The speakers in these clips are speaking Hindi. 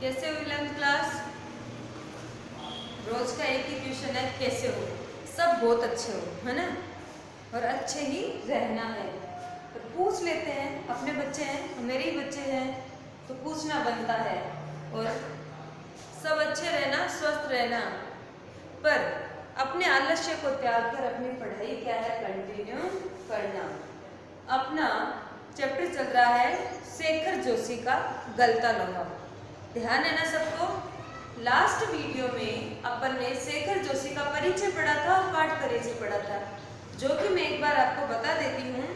कैसे हो 11th क्लास? रोज का एक ही क्वेश्चन है, कैसे हो? सब बहुत अच्छे हो, है ना? और अच्छे ही रहना है। तो पूछ लेते हैं, अपने बच्चे हैं, मेरे ही बच्चे हैं, तो पूछना बनता है। और सब अच्छे रहना, स्वस्थ रहना, पर अपने आलस्य को त्याग कर अपनी पढ़ाई क्या है, कंटिन्यू करना। अपना चैप्टर चल रहा है शेखर जोशी का गलता लोहा। ध्यान है ना सबको? लास्ट वीडियो में अपन ने शेखर जोशी का परिचय पढ़ा था और पाठ परिचय पढ़ा था, जो कि मैं एक बार आपको बता देती हूँ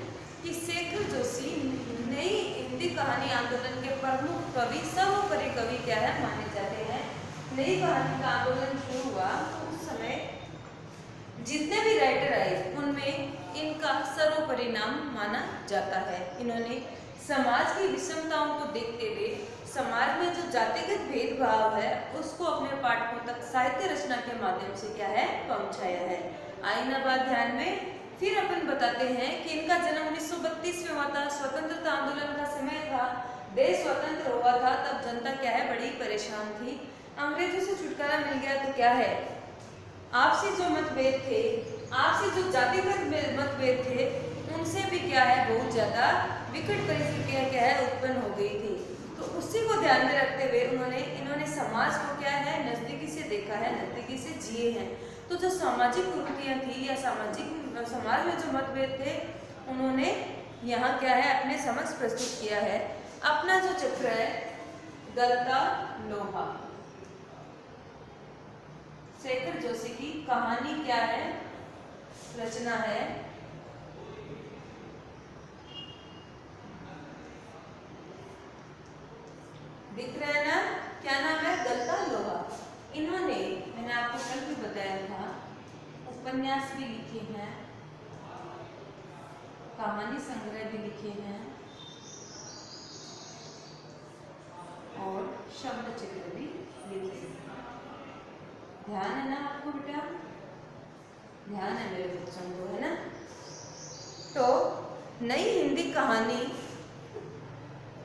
कि शेखर जोशी नई हिंदी कहानी आंदोलन के प्रमुख कवि, सर्वोपरि कवि क्या है माने जाते हैं। नई कहानी का आंदोलन शुरू हुआ तो उस समय जितने भी राइटर आए उनमें इनका सर्वोपरि नाम माना जाता है। इन्होंने समाज की विषमताओं को देखते हुए समाज में जो जातिगत भेदभाव है उसको अपने पाठकों तक साहित्य रचना के माध्यम से क्या है, पहुंचाया है। आई ना बात ध्यान में? फिर अपन बताते हैं कि इनका जन्म 1932 में हुआ था। स्वतंत्रता आंदोलन का समय था, देश स्वतंत्र हुआ था, तब जनता क्या है, बड़ी परेशान थी। अंग्रेजों से छुटकारा मिल गया तो क्या है, आपसी जो मतभेद थे, आपसी जो जातिगत मतभेद थे, उनसे भी क्या है, बहुत ज्यादा विकट परिस्थितियां क्या है, उत्पन्न हो गई थी। तो उसी को ध्यान में रखते हुए इन्होंने समाज को क्या है, नजदीकी से देखा है, नजदीकी से जिए हैं। तो जो सामाजिक कुरीतियां थी या समाज में जो मतभेद थे, उन्होंने यहाँ क्या है, अपने समक्ष प्रस्तुत किया है। अपना जो चैप्टर है गलता लोहा, शेखर जोशी की कहानी क्या है, रचना है। दिख रहा है ना? क्या नाम है? गलता लोहा। इन्होंने, मैंने आपको कल भी बताया था, उपन्यास भी लिखे हैं, कहानी संग्रह भी लिखे हैं और शब्द चित्र भी लिखे हैं। ध्यान है ना आपको बेटा? ध्यान है मेरे बच्चों को, है ना? तो नई हिंदी कहानी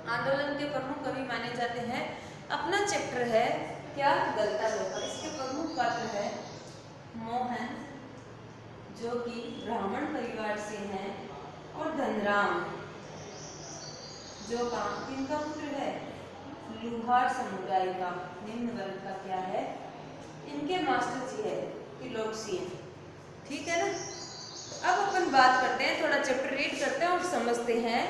आंदोलन के प्रमुख कवि माने जाते हैं। अपना चैप्टर है क्या, गलता लोहा। इसके प्रमुख पात्र है मोहन, जो कि ब्राह्मण परिवार से हैं, और धनराम, जो किनका पुत्र है, लुहार समुदाय का, निम्न वर्ग का क्या है, इनके मास्टर जी है, त्रिलोकसी है। ठीक है ना? अब अपन बात करते हैं, थोड़ा चैप्टर रीड करते हैं और समझते हैं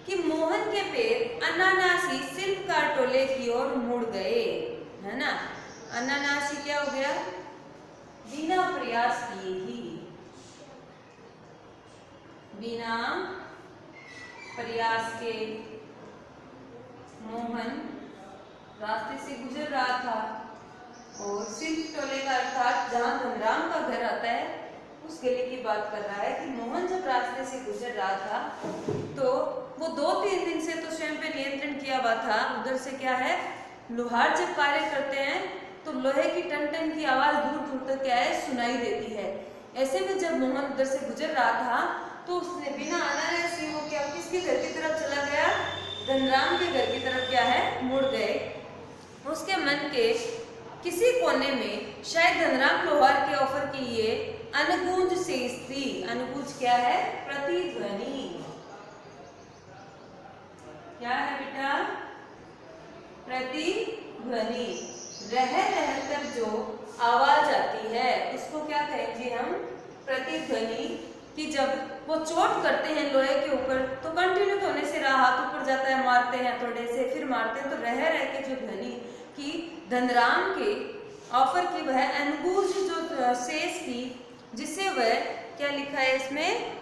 कि मोहन के पैर अनानासी शिल्पकार टोले की ओर मुड़ गए, है ना? अनानासी क्या हो गया, बिना प्रयास किए ही, बिना प्रयास के मोहन रास्ते से गुजर रहा था, और शिल्प टोले का अर्थात जहाँ धनराम का घर आता है उस गली की बात कर रहा है कि मोहन जब रास्ते से गुजर रहा था तो वो 2-3 दिन से तो स्वयं पे नियंत्रण किया हुआ था। उधर से क्या है, लोहार जब कार्य करते हैं तो लोहे की टन टन की आवाज दूर दूर तक क्या है, सुनाई देती है। ऐसे में जब मोहन उधर से गुजर रहा था तो उसने बिना अनायास वो क्या, किसके घर की तरफ चला गया, धनराम के घर की तरफ क्या है, मुड़ गए। उसके मन के किसी कोने में शायद धनराम लोहार के ऑफर की ये अनगूंज शेष थी। अनगूंज क्या है, प्रतिध्वनि। क्या है बेटा, प्रतिध्वनि। रह रह कर जो आवाज आती है उसको क्या कहेंगे हम, प्रतिध्वनि। कि जब वो चोट करते हैं लोहे के ऊपर तो कंटिन्यू होने से रहा, हाथ ऊपर जाता है, मारते हैं थोड़े से, फिर मारते हैं, तो रह रह के जो ध्वनि की धनराम के ऑफर की वह अनगूंज जो शेष थी, जिसे वह क्या लिखा है इसमें,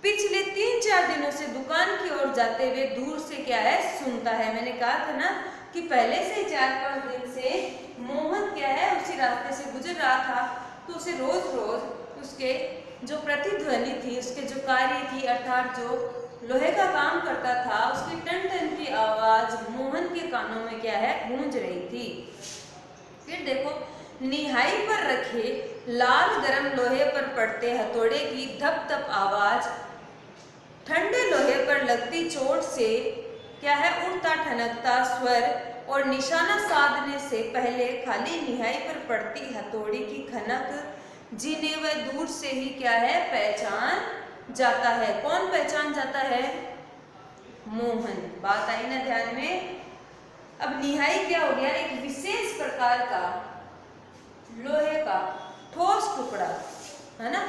पिछले 3-4 दिनों से दुकान की ओर जाते हुए दूर से क्या है, सुनता है। मैंने कहा था ना कि पहले से 4-5 दिन से मोहन क्या है, उसी रास्ते से गुजर रहा था, तो उसे रोज रोज उसके जो प्रतिध्वनि थी, उसके जो कार्य थी, अर्थात जो लोहे का काम करता था, उसकी टन टन की आवाज मोहन के कानों में क्या है, गूंज रही थी। फिर देखो, निहाई पर रखे लाल गरम लोहे पर पड़ते हथौड़े की धप धप आवाज, ठंडे लोहे पर लगती चोट से क्या है, उड़ता ठनकता स्वर और निशाना साधने से पहले खाली निहाई पर पड़ती हथौड़ी की खनक जिन्हें वह दूर से ही क्या है, पहचान जाता है। कौन पहचान जाता है? मोहन। बात आई ना ध्यान में। अब निहाई क्या हो गया, एक विशेष प्रकार का लोहे का ठोस टुकड़ा, है ना।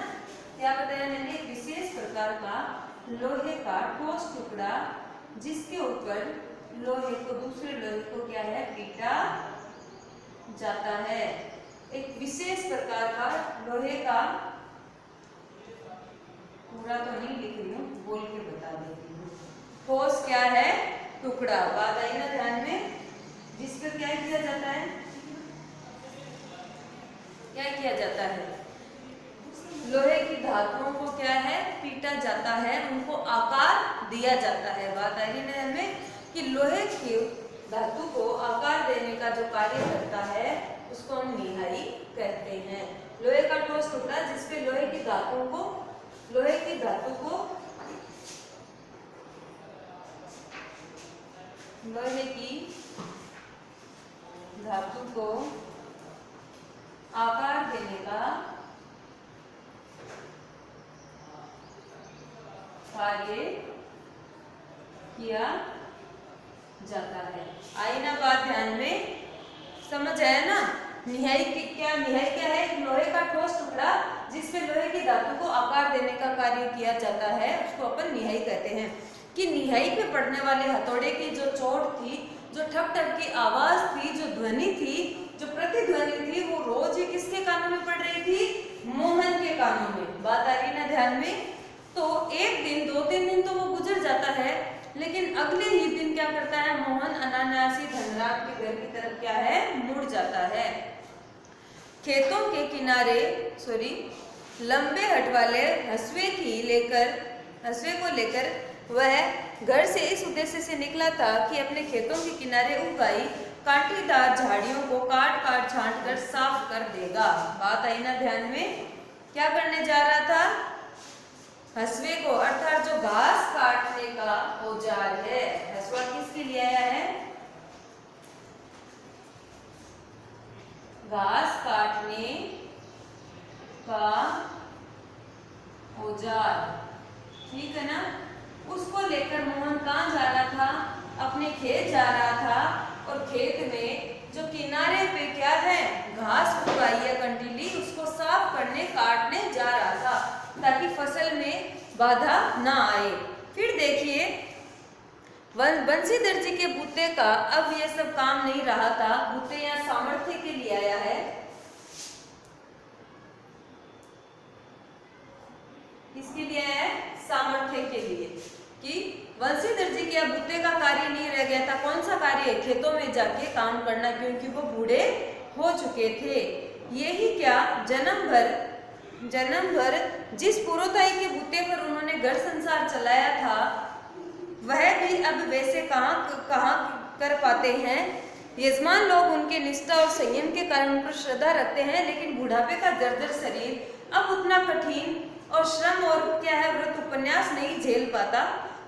क्या बताया मैंने, एक विशेष प्रकार का लोहे का ठोस टुकड़ा जिसके ऊपर लोहे को, दूसरे लोहे को क्या है, पीटा जाता है। एक विशेष प्रकार का लोहे का, पूरा तो नहीं लिख रही हूँ, बोल के बता देती हूँ। ठोस क्या है, टुकड़ा। बात आई ना ध्यान में। जिस पर क्या किया जाता है, क्या किया जाता है, लोहे की धातुओं को क्या है, पीटा जाता है, उनको आकार दिया जाता है। बात आई ना ध्यान में कि लोहे की धातु को आकार देने का जो कार्य करता है उसको हम निहाई कहते हैं। लोहे का ठोस टुकड़ा जिसपे लोहे की धातु को, लोहे की धातु को, लोहे की धातु को आकार देने का कार्य किया जाता है। आई ना बात ध्यान में, समझ आया ना। निहाई की क्या, निहाई क्या है, एक लोहे का ठोस टुकड़ा जिसपे लोहे की धातु को आकार देने का कार्य किया जाता है, उसको अपन निहाई कहते हैं। कि निहाई पे पड़ने वाले हथौड़े की जो चोट थी, जो ठक ठक की आवाज थी, जो ध्वनि थी, जो प्रतिध्वनि थी, वो रोज ही किसके कानों में पड़ रही थी, मोहन के कानों में। बात आ रही ना ध्यान में। तो एक दिन, 2-3 दिन तो वो गुजर जाता है, लेकिन अगले ही दिन क्या करता है, मोहन अनायासी धनराज के घर की तरफ क्या है, मुड़ जाता है। खेतों के किनारे लंबे हट वाले हसुए को लेकर वह घर से इस उद्देश्य से निकला था कि अपने खेतों के किनारे उगाई कांटेदार झाड़ियों को काट काट छांट कर साफ कर देगा। बात आई ना ध्यान में। क्या करने जा रहा था, हसुए को, अर्थात जो घास काटने का औजार है। हसुआ किसके लिए आया है, घास काटने का औजार, ठीक है ना। उसको लेकर मोहन कहाँ जा रहा था, अपने खेत जा रहा था। और खेत में जो किनारे पे क्या है, घास उगाई है कंटीली, उसको साफ करने, काटने जा रहा था ताकि फसल में बाधा ना आए। फिर देखिए, बंसीधर जी के बूते का अब ये सब काम नहीं रहा था। बूते यहाँ सामर्थ्य के लिए आया है। किसके लिए है, सामर्थ्य के लिए। कि बंसीधर जी के अब बूते का कार्य नहीं रह गया था। कौन सा कार्य, खेतों में जाके काम करना, क्योंकि वो बूढ़े हो चुके थे। यही क्या, जन्म भर जिस पुरोताई के बूते पर उन्होंने घर संसार चलाया था, वह भी अब वैसे कहाँ कर पाते हैं। यजमान लोग उनके निष्ठा और संयम के कारण उन पर श्रद्धा रखते हैं, लेकिन बुढ़ापे का जर्जर शरीर अब उतना कठिन और श्रम और क्या है, व्रत उपन्यास नहीं झेल पाता।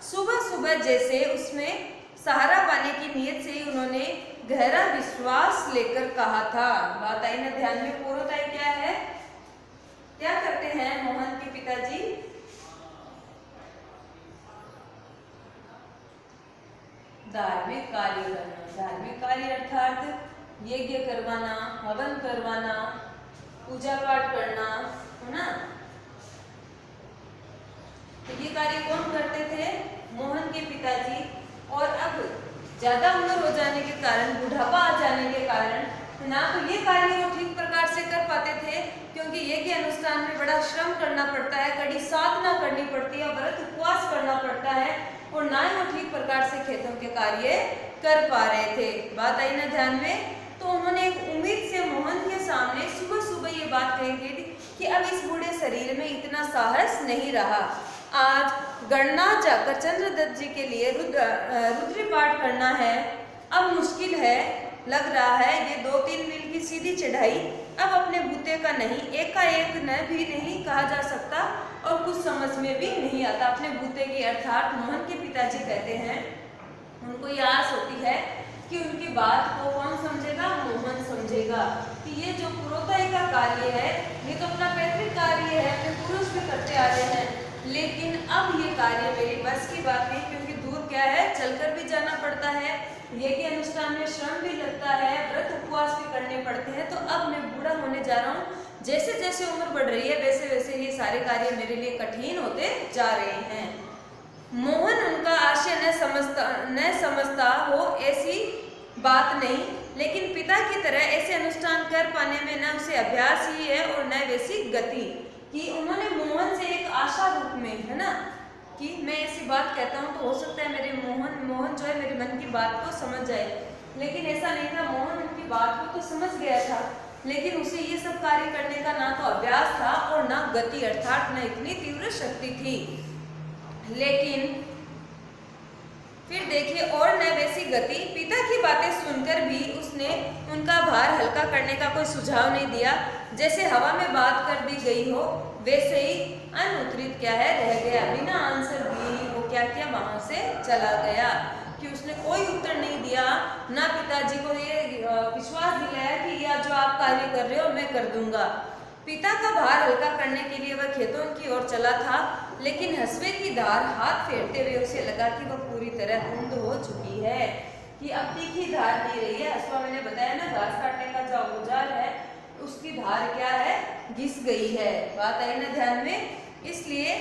सुबह सुबह जैसे उसमें सहारा पाने की नीयत से ही उन्होंने गहरा विश्वास लेकर कहा था। बात आई ना ध्यान में। पुरोताई क्या है, क्या करते हैं मोहन के पिताजी, धार्मिक कार्य करना। धार्मिक कार्य अर्थात यज्ञ करवाना, हवन करवाना, पूजा पाठ करना, है ना। तो ये कार्य कौन करते थे, मोहन के पिताजी। और अब ज्यादा उम्र हो जाने के कारण, बुढ़ापा आ जाने के कारण ना तो ये कार्य वो ठीक प्रकार से कर पाते थे, क्योंकि यज्ञ अनुष्ठान में बड़ा श्रम करना पड़ता है, कड़ी साधना करनी पड़ती है, व्रत उपवास करना पड़ता है, और ना ही वो ठीक प्रकार से खेतों के कार्य कर पा रहे थे। बात आई ना ध्यान में। तो उन्होंने एक उम्मीद से मोहन के सामने सुबह सुबह ये बात कही थी कि अब इस बूढ़े शरीर में इतना साहस नहीं रहा। आज गणनाथ जाकर चंद्रदत्त जी के लिए रुद्र पाठ करना है, अब मुश्किल है, लग रहा है। ये 2-3 मील की सीधी चढ़ाई अब अपने बूते का नहीं, एकाएक न भी नहीं कहा जा सकता, और कुछ समझ में भी नहीं आता। अपने बूते की, अर्थात मोहन के पिताजी कहते हैं, उनको ये आस होती है कि उनकी बात को कौन समझेगा, मोहन समझेगा। कि ये जो पुरोहिताई का कार्य है ये तो अपना पैतृक कार्य है, अपने पुरुष भी करते आ रहे हैं, लेकिन अब ये कार्य मेरी बस की बात नहीं, क्योंकि दूर क्या है, चलकर भी जाना पड़ता है, यज्ञ अनुष्ठान में श्रम भी लगता है, व्रत उपवास भी करने पड़ते हैं। तो अब मैं बूढ़ा होने जा रहा हूँ, जैसे जैसे उम्र बढ़ रही है वैसे वैसे ये सारे कार्य मेरे लिए कठिन होते जा रहे हैं। मोहन उनका आशय न समझता हो ऐसी बात नहीं, लेकिन पिता की तरह ऐसे अनुष्ठान कर पाने में न उसे अभ्यास ही है और न वैसी गति। कि उन्होंने मोहन से एक आशा रूप में, है ना, कि मैं ऐसी बात कहता हूँ तो हो सकता है मेरे मोहन जो है मेरे मन की बात को समझ जाए, लेकिन ऐसा नहीं था। मोहन उनकी बात को तो समझ गया था, लेकिन उसे ये सब कार्य करने का ना तो अभ्यास था और ना गति, अर्थात न इतनी तीव्र शक्ति थी। लेकिन फिर देखिए, और न वैसी गति। पिता की बातें सुनकर भी उसने उनका भार हल्का करने का कोई सुझाव नहीं दिया। जैसे हवा में बात कर दी गई हो वैसे ही अनुत्तरित क्या है रह गया, बिना आंसर दिए वो क्या किया, वहां से चला गया। कि उसने कोई उत्तर नहीं दिया, ना पिताजी को ये विश्वास दिलाया कि यह जो आप कार्य कर रहे हो मैं कर दूंगा। पिता का भार हल्का करने के लिए वह खेतों की ओर चला था, लेकिन हंसुए की धार हाथ फेरते हुए उसे लगा कि वह पूरी तरह धुंध हो चुकी है, कि अब तीखी धार नहीं रही है। हंसुआ मैंने बताया ना, घास काटने का जो औजार है उसकी धार क्या है, घिस गई है। बात आई ना ध्यान में। इसलिए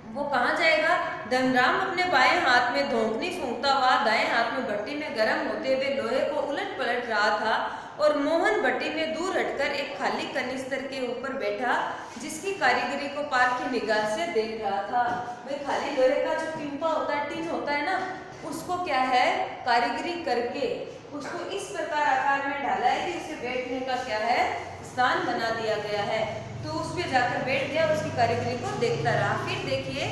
वो कहाँ जाएगा, धनराम अपने बाएं हाथ में धोंकनी फूंकता हुआ दाएं हाथ में भट्टी में गर्म होते हुए लोहे को उलट पलट रहा था, और मोहन भट्टी में दूर हटकर एक खाली कनिस्तर के ऊपर बैठा जिसकी कारीगरी को पार की निगाह से देख रहा था। वे खाली लोहे का जो पिंपा होता है, टीन होता है ना, उसको क्या है कारीगरी करके उसको इस प्रकार आकार में ढाला है कि उसे बैठने का क्या है स्थान बना दिया गया है। तो उस पे जाकर बैठ गया, उसकी कारीगरी को देखता रहा। फिर देखिए,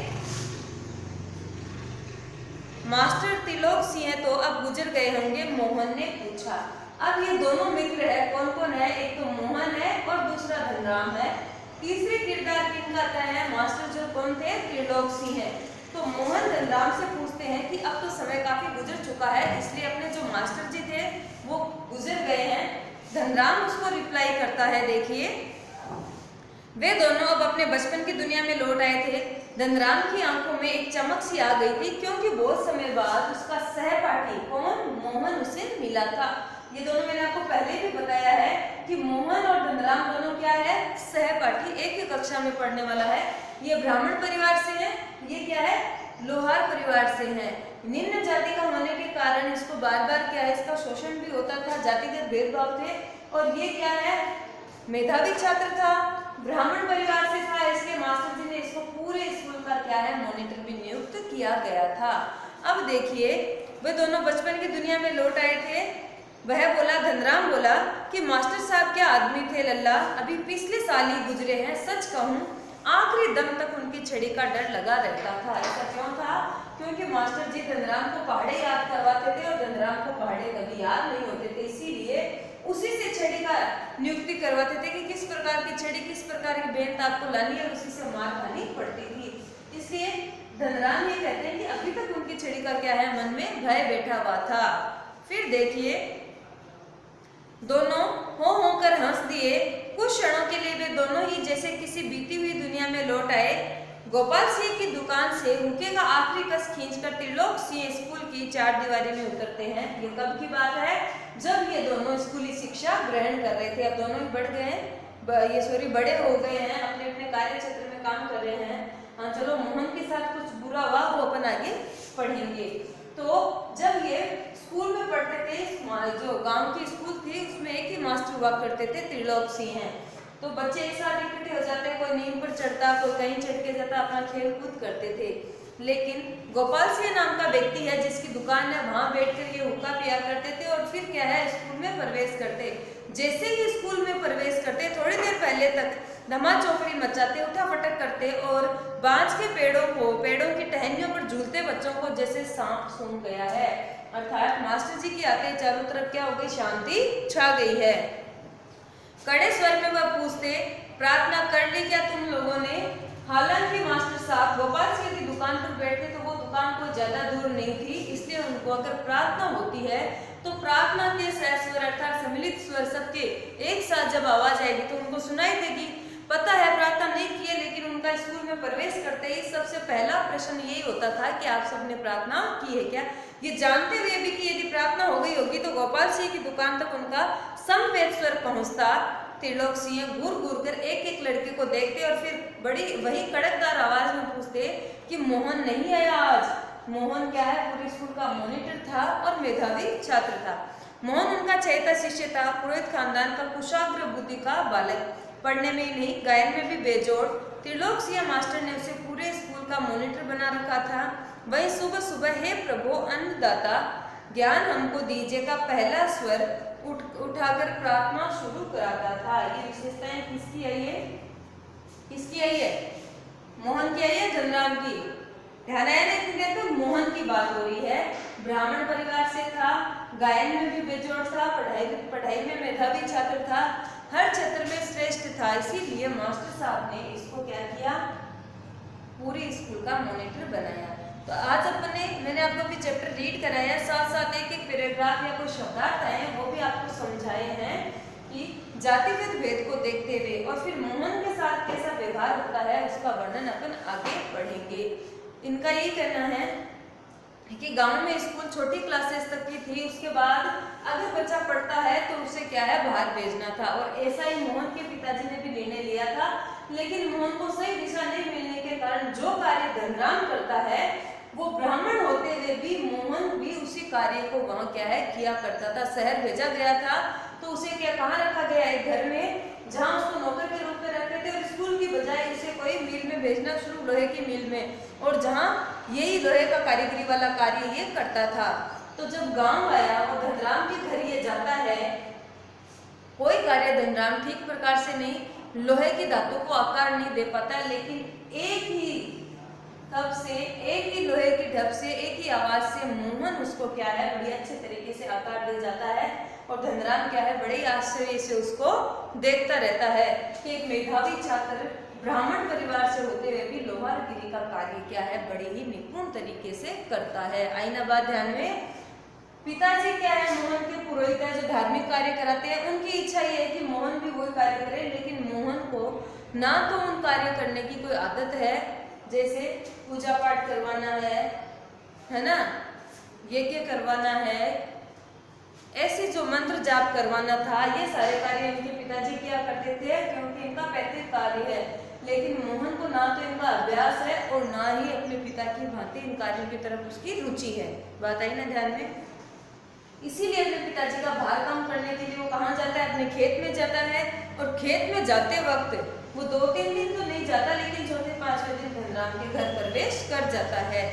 मास्टर त्रिलोक सिंह तो अब गुजर गए होंगे, मोहन ने पूछा। अब ये दोनों मित्र है, कौन कौन है, एक तो मोहन है और दूसरा धनराम है। तीसरे किरदार किनका है, मास्टर जो कौन थे, त्रिलोक सिंह है। तो मोहन धनराम से पूछते हैं कि अब तो समय काफी गुजर चुका है, इसलिए अपने जो मास्टर जी थे वो गुजर गए हैं। धनराम उसको रिप्लाई करता है, देखिए, वे दोनों अब अपने बचपन की दुनिया में लौट आए थे। धनराम की आंखों में एक चमक सी आ गई थी, क्योंकि बहुत समय बाद उसका सहपाठी कौन, मोहन, उसे मिला था। ये दोनों मैंने आपको पहले भी बताया है कि मोहन और धनराम दोनों क्या है, सहपाठी, एक ही कक्षा में पढ़ने वाला है। ये ब्राह्मण परिवार से है, ये क्या है, लोहार परिवार से है। निम्न जाति का होने के कारण इसको बार बार क्या है, इसका शोषण भी होता था, जातिगत भेदभाव थे। और ये क्या है, मेधावी छात्र था, ब्राह्मण परिवार से था, इसलिए मास्टर जी ने इसको पूरे स्कूल का क्या है मॉनिटर भी नियुक्त किया गया था। अब देखिए, वे दोनों बचपन की दुनिया में लौट आए थे। वह बोला, धनराम बोला कि मास्टर साहब क्या आदमी थे लल्ला, अभी पिछले साल ही गुजरे हैं। सच कहूँ आखिरी दम तक उनकी छड़ी का डर लगा रहता था। ऐसा क्यों था, क्योंकि मास्टर जी धनराम को पहाड़े याद करवाते थे और धनराम को पहाड़े कभी याद नहीं होते थे, इसीलिए उसी से छड़ी का नियुक्ति करवाते थे कि किस प्रकार की छड़ी, किस प्रकार की बेंत आपको लानी है, उसी से मार खानी पड़ती थी। इसलिए धनराम ये कहते हैं कि अभी तक उनकी छड़ी का क्या है, मन में भय बैठा हुआ था। फिर देखिए, दोनों हो कर हंस दिए। कुछ क्षणों के लिए वे दोनों ही जैसे किसी बीती हुई दुनिया में लौट आए। गोपाल सिंह की दुकान से हुक्के का आखिरी कस खींचकर त्रिलोक सिंह स्कूल की चार दीवारी में उतरते हैं। ये कब की बात है, जब ये दोनों स्कूली शिक्षा ग्रहण कर रहे थे। अब दोनों ही बढ़ गए, बड़े हो गए हैं, अपने अपने कार्य क्षेत्र में काम कर रहे हैं। हाँ चलो, मोहन के साथ कुछ बुरा हुआ वो अपन आगे पढ़ेंगे। तो जब ये स्कूल में पढ़ते थे, जो गांव की स्कूल थी उसमें एक ही मास्टर हुआ करते थे, त्रिलोक सिंह हैं। तो बच्चे एक साथ इकट्ठे हो जाते, कोई नींद पर चढ़ता, कोई कहीं चढ़ के जाता, अपना खेल कूद करते थे। लेकिन गोपाल सिंह नाम का व्यक्ति है जिसकी दुकान है, वहां बैठकर ये हुक्का पिया करते थे और फिर क्या है स्कूल में प्रवेश करते। जैसे ही स्कूल में प्रवेश करते, थोड़ी देर पहले तक धमा चौकड़ी मचाते, उठा फटक करते और बांज के पेड़ों की टहनियों पर झूलते बच्चों को जैसे सांप सूंघ गया है। अर्थात मास्टर जी की आते ही चारों तरफ क्या हो गई, शांति छा गई है। कड़े स्वर में वह पूछते, प्रार्थना कर ली क्या तुम लोगों ने? हालांकि मास्टर साहब गोपाल सिंह की दुकान पर बैठते तो वो दुकान कोई ज्यादा दूर नहीं थी, इसलिए उनको अगर प्रार्थना होती है तो प्रार्थना के सहस्वर अर्थात सम्मिलित स्वर सबके एक साथ जब आवाज आएगी तो उनको सुनाई देगी। पता है प्रार्थना नहीं की है, लेकिन उनका स्कूल में प्रवेश करते ही सबसे पहला प्रश्न यही होता था कि आप सबने प्रार्थना की है क्या। ये जानते हुए भी कि यदि प्रार्थना हो गई होगी तो गोपाल सिंह की दुकान तक उनका समवेत स्वर पहुंचता। त्रिलोक सिंह घूर घूर कर एक एक लड़के को देखते और फिर बड़ी वही कड़कदार आवाज में पूछते कि मोहन नहीं आया आज। मोहन क्या है, पूरे स्कूल का मॉनिटर था और मेधावी छात्र था। मोहन उनका चहेता शिष्य था, पुरोहित खानदान का कुशाग्र बुद्धि का बालक, पढ़ने में ही नहीं गायन में भी बेजोड़। त्रिलोक सिंह मास्टर ने उसे पूरे स्कूल का मॉनिटर बना रखा था। वही सुबह सुबह हे प्रभु अन्नदाता ज्ञान हमको दीजिए का पहला स्वर उठाकर प्रार्थना शुरू कराता था। ये विशेषताएं किसकी आई है, किसकी आई है, मोहन की आई है, धनराम की। ध्यान आया ना, तो मोहन की बात हो रही है। ब्राह्मण परिवार से था, गायन में भी बेजोड़ था, पढ़ाई में मेधावी छात्र था, हर क्षेत्र में श्रेष्ठ था। इसीलिए मास्टर साहब ने इसको क्या किया, पूरे स्कूल का मॉनिटर बनाया। तो आज मैंने आपको भी चैप्टर रीड कराया, साथ साथ एक एक पैराग्राफ या कोई शब्दार्थ आए हैं वो भी आपको समझाए हैं कि जातिगत भेद को देखते हुए और फिर मोहन के साथ कैसा व्यवहार होता है उसका वर्णन अपन आगे पढ़ेंगे। इनका यही कहना है कि गांव में स्कूल छोटी क्लासेस तक की थी, उसके बाद अगर बच्चा पढ़ता है तो उसे क्या है बाहर भेजना था। और ऐसा ही मोहन के पिताजी ने भी निर्णय लिया था, लेकिन मोहन को सही दिशा नहीं मिलने के कारण जो कार्य धनराम करता है वो ब्राह्मण होते हुए भी मोहन भी उसी कार्य को वहां क्या है किया करता था। शहर भेजा गया था तो उसे क्या कहाँ रखा गया, एक घर में जहाँ उसको नौकर के रूप में रखते थे, और स्कूल की बजाय उसे कोई मिल में भेजना शुरू, लोहे की मिल में, और जहाँ यही लोहे का कारीगरी वाला कार्य ये करता था। तो जब गांव आया और धनराम के घर ये जाता है, कोई कार्य धनराम ठीक प्रकार से नहीं, लोहे की धातु को आकार नहीं दे पाता, लेकिन एक ही तब से, एक ही लोहे की ढप से, एक ही आवाज से मोहन उसको क्या है बड़ी अच्छे तरीके से आकार दे जाता है। और धनराम क्या है बड़े आश्चर्य से उसको देखता रहता है कि एक मेधावी छात्र ब्राह्मण परिवार से होते हुए भी लोहारगिरी का कार्य क्या है बड़े ही निपुण तरीके से करता है। आईना बात ध्यान में, पिताजी क्या है मोहन के पुरोहित है जो धार्मिक कार्य कराते हैं। उनकी इच्छा ये है कि मोहन भी वही कार्य करे, लेकिन मोहन को ना तो उन कार्य करने की कोई आदत है, जैसे पूजा पाठ करवाना है ना, यज्ञ करवाना है, ऐसे जो मंत्र जाप करवाना था, ये सारे कार्य इनके पिताजी किया करते थे क्योंकि इनका पैतृक कार्य है। लेकिन मोहन को ना तो इनका अभ्यास है और ना ही अपने पिता की भांति इन कार्यों की तरफ उसकी रुचि है। बात आई ना ध्यान में। इसीलिए अपने पिताजी का भार कम करने के लिए वो कहाँ जाता है, अपने खेत में जाता है। और खेत में जाते वक्त वो 2-3 दिन तो नहीं जाता, लेकिन चौथे 5वें दिन धनराम के घर प्रवेश कर जाता है।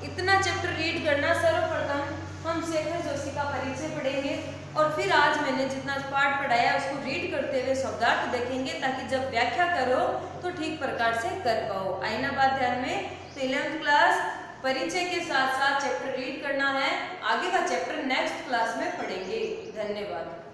इतना चैप्टर रीड करना। सर्वप्रथम हम शेखर जोशी का परिचय पढ़ेंगे और फिर आज मैंने जितना पाठ पढ़ाया उसको रीड करते हुए शब्दार्थ देखेंगे, ताकि जब व्याख्या करो तो ठीक प्रकार से कर पाओ। आईना बात ध्यान में। तो 11th क्लास परिचय के साथ साथ चैप्टर रीड करना है, आगे का चैप्टर नेक्स्ट क्लास में पढ़ेंगे। धन्यवाद।